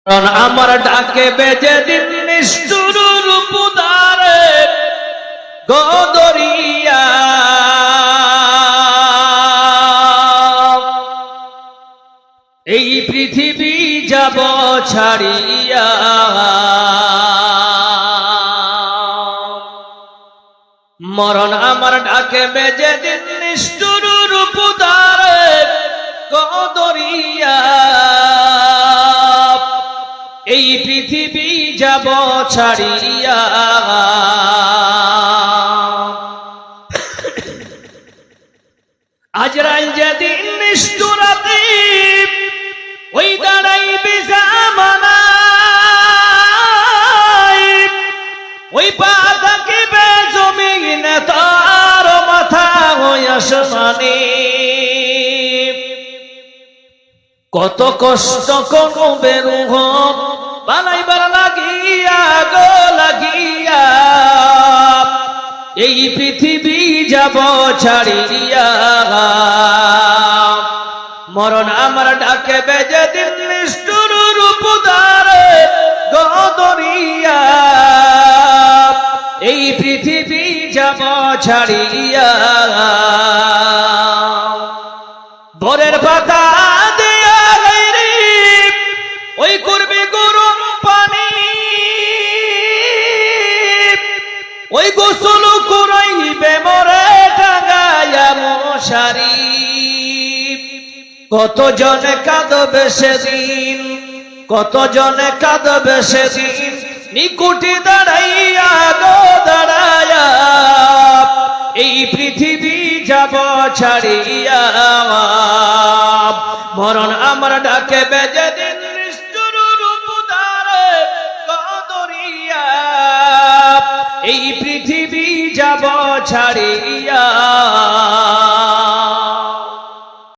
আমার ডাকে বেজে দিন নিষ্ঠুর রূপদারে গদরিয়া এই পৃথিবী যাব ছাড়িয়া মরণ আমার ডাকে বেজে দিন নিষ্ঠুর রূপদারে গদরিয়া এই পৃথিবী যাব ছাড়িয়া আজরাইল যেদিন নিষ্ঠুরাতে ওই দাঁড়াইবে জামানায় ওই পা থাকিবে জমিনে তার মাথা হই আসমানে কত কষ্ট করবে রূহ বানাইবার লাগিয়া গো লাগিয়া এই পৃথিবী যাব ছাড়িয়া মরণ আমার ডাকে বেজে দিন নিষ্ঠুর রূপদারে গদরিয়া এই পৃথিবী যাব ছাড়িয়া ভোরের পাতা দিয়া গাইরি ওই করবে গরম পানি ওই গোসল করাইবে মরে টাঙ্গায়া মশারি কত জনে কাঁদবে সেদিন কত জনে কাঁদবে সেদিন নিকুটি দাঁড়াইয়া গো দাঁড়াইয়া এই পৃথিবী যাব ছাড়িয়া মরণ আমার ডাকে বেজে দিন নিষ্ঠুর রূপদারে গদরিয়া এই পৃথিবী যাব ছাড়িয়া